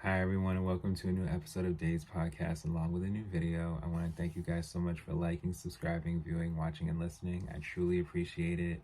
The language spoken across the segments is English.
Hi, everyone, and welcome to a new episode of Days Podcast along with a new video. I want to thank you guys so much for liking, subscribing, viewing, watching, and listening. I truly appreciate it.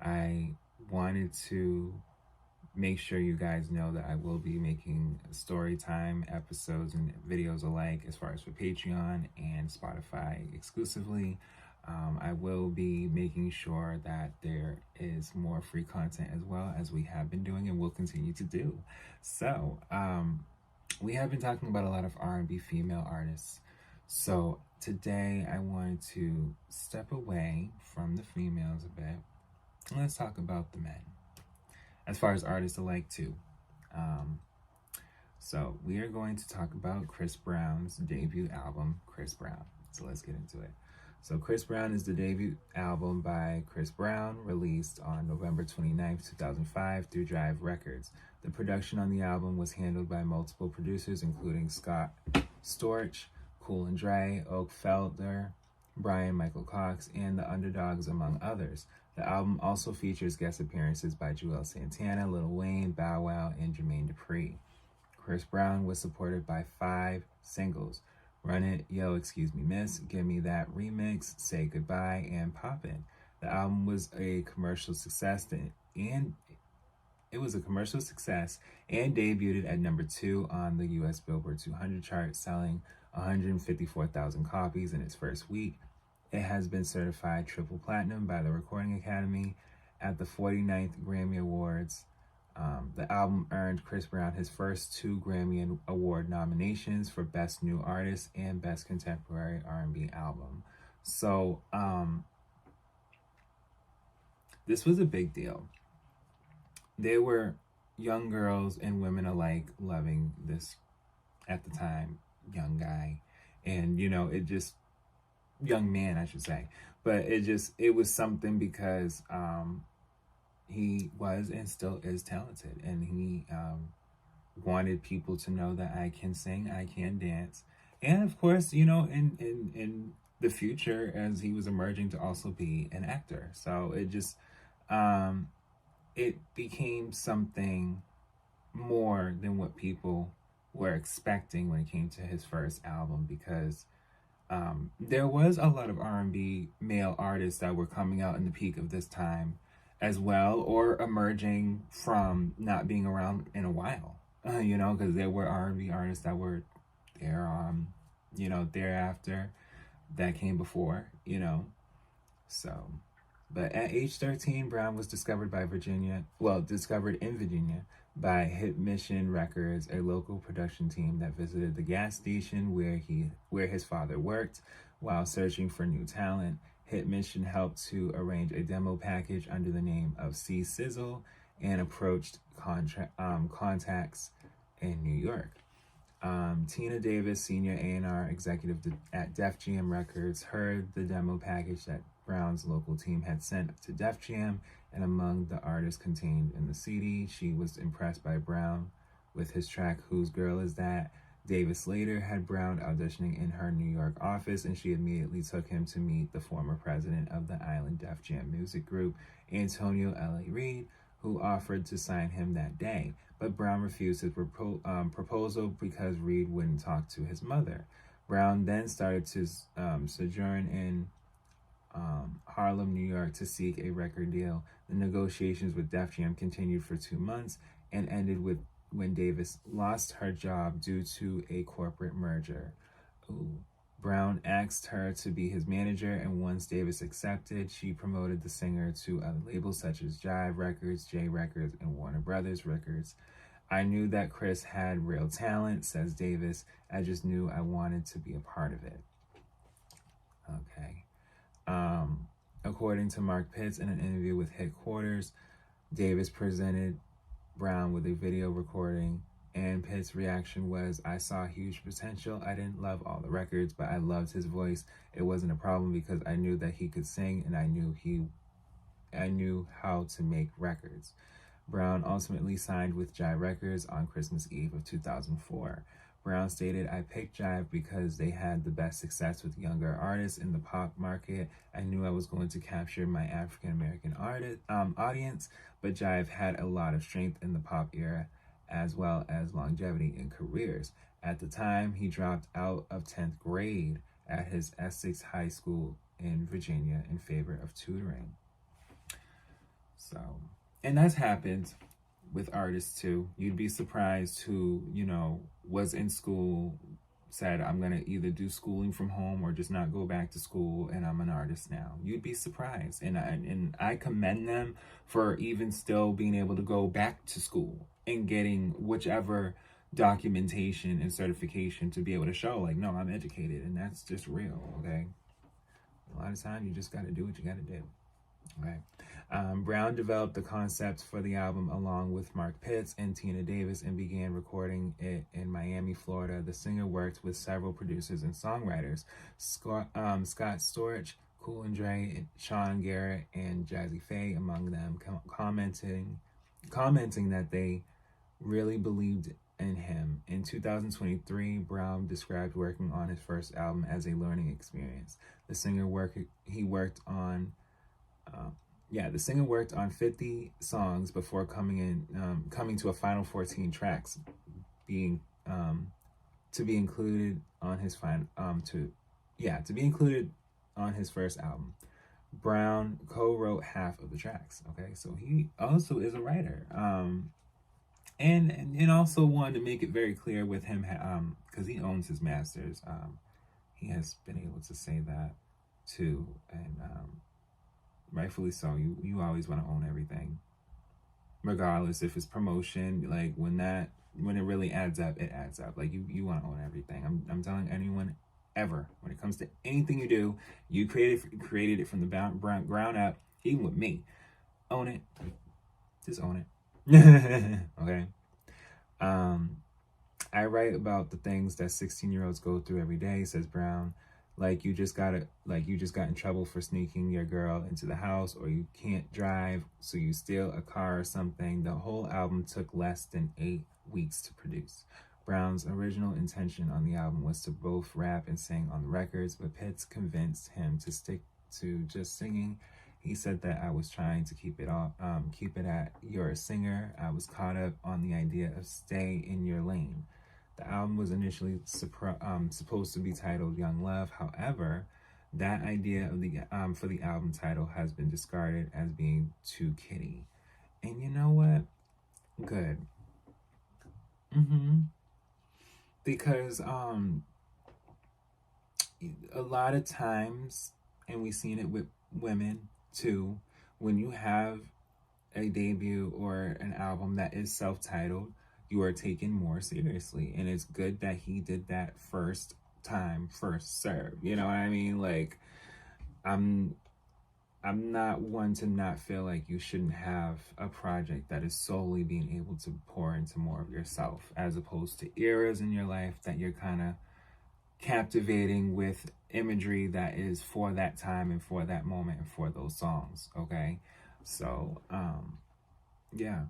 I wanted to make sure you guys know that I will be making story time episodes and videos alike as far as for Patreon and Spotify exclusively. I will be making sure that there is more free content as well as we have been doing and will continue to do. So, we have been talking about a lot of R&B female artists. So today I wanted to step away from the females a bit. Let's talk about the men, as far as artists alike too. Um, so we are going to talk about Chris Brown's debut album, Chris Brown. So let's get into it. So Chris Brown is the debut album by Chris Brown, released on November 29th, 2005 through Jive Records. The production on the album was handled by multiple producers, including Scott Storch, Cool and Dre, Oak Felder, Brian Michael Cox, and The Underdogs, among others. The album also features guest appearances by Joel Santana, Lil Wayne, Bow Wow, and Jermaine Dupri. Chris Brown was supported by 5 singles: Run It, Yo, Excuse Me Miss, Give Me That Remix, Say Goodbye, and Poppin'. The album was a commercial success and debuted at number 2 on the US Billboard 200 chart, selling 154,000 copies in its first week. It has been certified triple platinum by the Recording Academy at the 49th Grammy Awards. The album earned Chris Brown his first 2 Grammy Award nominations for Best New Artist and Best Contemporary R&B Album. So, this was a big deal. There were young girls and women alike loving this, at the time, young guy. And, young man, I should say. But it was something because he was and still is talented. And he wanted people to know that I can sing, I can dance. And of course, in the future, as he was emerging, to also be an actor. So it became something more than what people were expecting when it came to his first album, because there was a lot of R&B male artists that were coming out in the peak of this time as well, or emerging from not being around in a while, because there were R&B artists that were there, thereafter, that came before, so. But at age 13, Brown was discovered in Virginia by Hit Mission Records, a local production team that visited the gas station where his father worked while searching for new talent. Hit Mission helped to arrange a demo package under the name of C Sizzle and approached contacts in New York. Tina Davis, senior A&R executive at Def Jam Records, heard the demo package that Brown's local team had sent to Def Jam, and among the artists contained in the CD, she was impressed by Brown with his track Whose Girl Is That? Davis later had Brown auditioning in her New York office, and she immediately took him to meet the former president of the Island Def Jam Music Group, Antonio L.A. Reid, who offered to sign him that day. But Brown refused his proposal because Reid wouldn't talk to his mother. Brown then started to sojourn in Harlem, New York, to seek a record deal. The negotiations with Def Jam continued for 2 months and ended when Davis lost her job due to a corporate merger. Brown asked her to be his manager, and once Davis accepted, she promoted the singer to other labels such as Jive Records, J Records, and Warner Brothers Records. I knew that Chris had real talent, says Davis. I just knew I wanted to be a part of it. Okay. According to Mark Pitts in an interview with Headquarters, Davis presented Brown with a video recording, and Pitt's reaction was, I saw huge potential. I didn't love all the records, but I loved his voice. It wasn't a problem because I knew that he could sing, and I knew how to make records. Brown ultimately signed with Jive Records on Christmas Eve of 2004. Brown stated, I picked Jive because they had the best success with younger artists in the pop market. I knew I was going to capture my African American audience, but Jive had a lot of strength in the pop era as well as longevity in careers. At the time, he dropped out of 10th grade at his Essex High School in Virginia in favor of tutoring. So, and that's happened with artists too. You'd be surprised who, was in school, said, I'm going to either do schooling from home or just not go back to school, and I'm an artist now. You'd be surprised. And I commend them for even still being able to go back to school and getting whichever documentation and certification to be able to show, like, no, I'm educated, and that's just real, okay? A lot of times you just got to do what you got to do. Okay. Brown developed the concept for the album along with Mark Pitts and Tina Davis and began recording it in Miami, Florida. The singer worked with several producers and songwriters, Scott Storch, Cool and Dre, Sean Garrett, and Jazzy Faye among them, commenting that they really believed in him. In 2023, Brown described working on his first album as a learning experience. The singer worked on 50 songs before coming to a final 14 tracks, being to be included on his first album. Brown co-wrote half of the tracks. Okay, so he also is a writer. And also wanted to make it very clear with him, because he owns his masters. He has been able to say that too, and rightfully so. You always want to own everything, regardless if it's promotion. Like when it really adds up, it adds up. Like you want to own everything. I'm telling anyone ever, when it comes to anything you do, you created it from the ground up. Even with me, own it. Just own it. Okay. I write about the things that 16-year-olds go through every day, says Brown. Like you just got in trouble for sneaking your girl into the house, or you can't drive, so you steal a car or something. The whole album took less than 8 weeks to produce. Brown's original intention on the album was to both rap and sing on the records, but Pitts convinced him to stick to just singing. He said that I was trying to keep it at you're a singer. I was caught up on the idea of stay in your lane. The album was initially supposed to be titled Young Love. However, that idea of for the album title has been discarded as being too kiddie. And you know what? Good. Because a lot of times, and we've seen it with women too, when you have a debut or an album that is self-titled, you are taken more seriously. And it's good that he did that first time, first serve. You know what I mean? Like, I'm not one to not feel like you shouldn't have a project that is solely being able to pour into more of yourself, as opposed to eras in your life that you're kind of captivating with imagery that is for that time and for that moment and for those songs. Okay. So, yeah.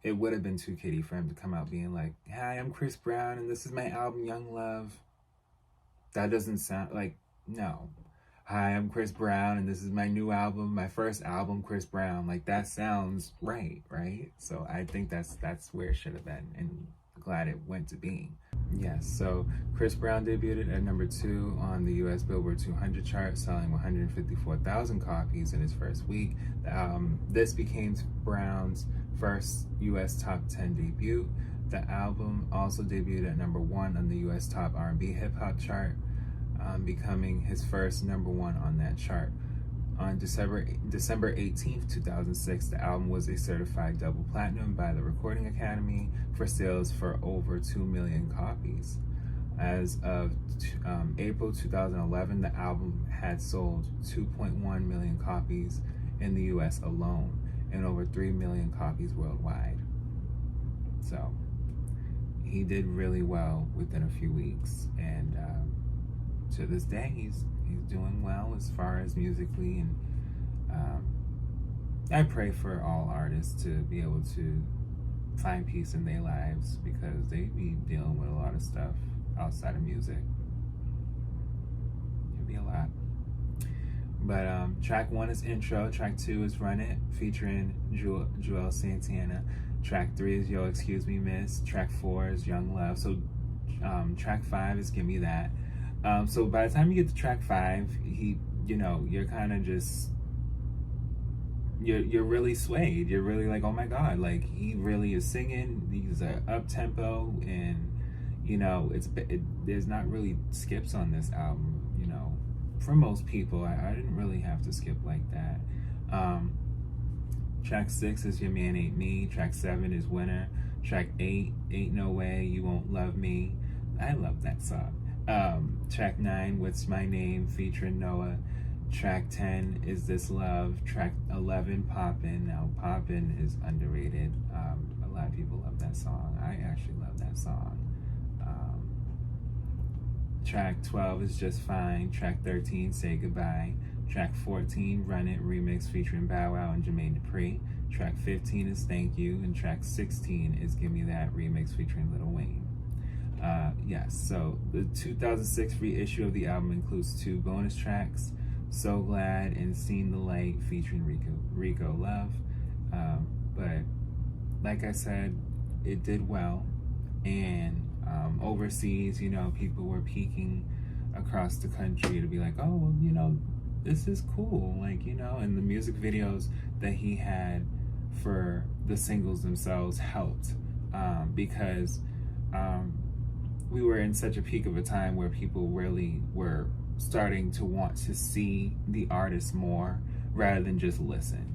It would have been too kiddie for him to come out being like, hi, I'm Chris Brown and this is my album, Young Love. That doesn't sound like, no. Hi, I'm Chris Brown and this is my new album, my first album, Chris Brown. Like, that sounds right? So I think that's where it should have been, and glad it went to being. Yes, so Chris Brown debuted at number 2 on the US Billboard 200 chart, selling 154,000 copies in his first week. This became Brown's first US top 10 debut. The album also debuted at number 1 on the US top R&B hip hop chart, becoming his first number 1 on that chart. On December 18th, 2006, the album was a certified double platinum by the Recording Academy for sales for over 2 million copies. As of April 2011, the album had sold 2.1 million copies in the US alone and over 3 million copies worldwide. So he did really well within a few weeks, and to this day he's doing well as far as musically, and I pray for all artists to be able to find peace in their lives, because they be dealing with a lot of stuff outside of music. It'd be a lot. But track 1 is Intro, track 2 is Run It, featuring Joel Santana. Track 3 is Yo Excuse Me Miss. Track 4 is Young Love. So track 5 is Give Me That. So by the time you get to track 5, you're kind of just, you're really swayed. You're really like, oh my God, like he really is singing. He's up tempo, and there's not really skips on this album. For most people, I didn't really have to skip like that. Track 6 is Your Man Ain't Me. Track 7 is Winner. Track 8, Ain't No Way You Won't Love Me. I love that song. Track 9, What's My Name, featuring Noah. Track 10, Is This Love. Track 11, Poppin'. Now, Poppin' is underrated. A lot of people love that song. I actually love that song. Track 12 is Just Fine. Track 13, Say Goodbye. Track 14, Run It remix featuring Bow Wow and Jermaine Dupri. Track 15 is Thank You, and track 16 is Give Me That remix featuring Lil Wayne. Yes, so the 2006 reissue of the album includes 2 bonus tracks, So Glad and Seen the Light featuring Rico Love. But like I said, it did well, and overseas, people were peeking across the country to be like, oh, well, this is cool, and the music videos that he had for the singles themselves helped, because we were in such a peak of a time where people really were starting to want to see the artist more rather than just listen.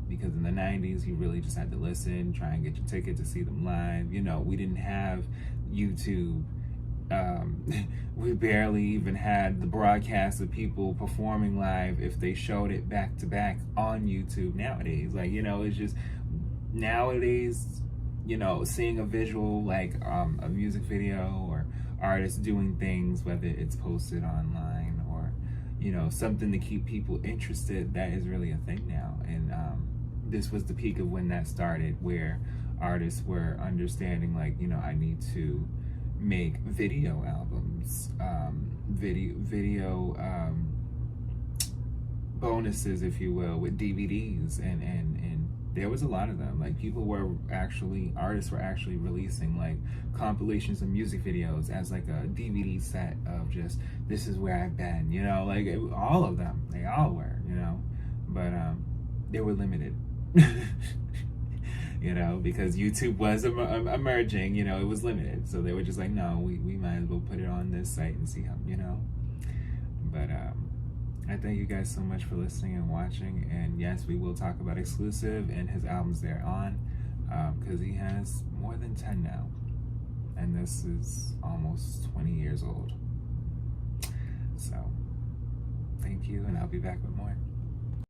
Because in the 90s, you really just had to listen, try and get your ticket to see them live. We didn't have YouTube. We barely even had the broadcast of people performing live if they showed it back to back on YouTube nowadays. It's just nowadays, seeing a visual like a music video or artists doing things, whether it's posted online or something to keep people interested, that is really a thing now. And this was the peak of when that started, where artists were understanding I need to make video albums, video bonuses, if you will, with DVDs, and there was a lot of them. Artists were actually releasing compilations of music videos as a DVD set of just, this is where I've been, all of them, they all were, but they were limited. Because YouTube was emerging, it was limited. So they were just like, no, we might as well put it on this site and see how, But I thank you guys so much for listening and watching. And yes, we will talk about Exclusive and his albums they're on, because he has more than 10 now. And this is almost 20 years old. So, thank you, and I'll be back with more.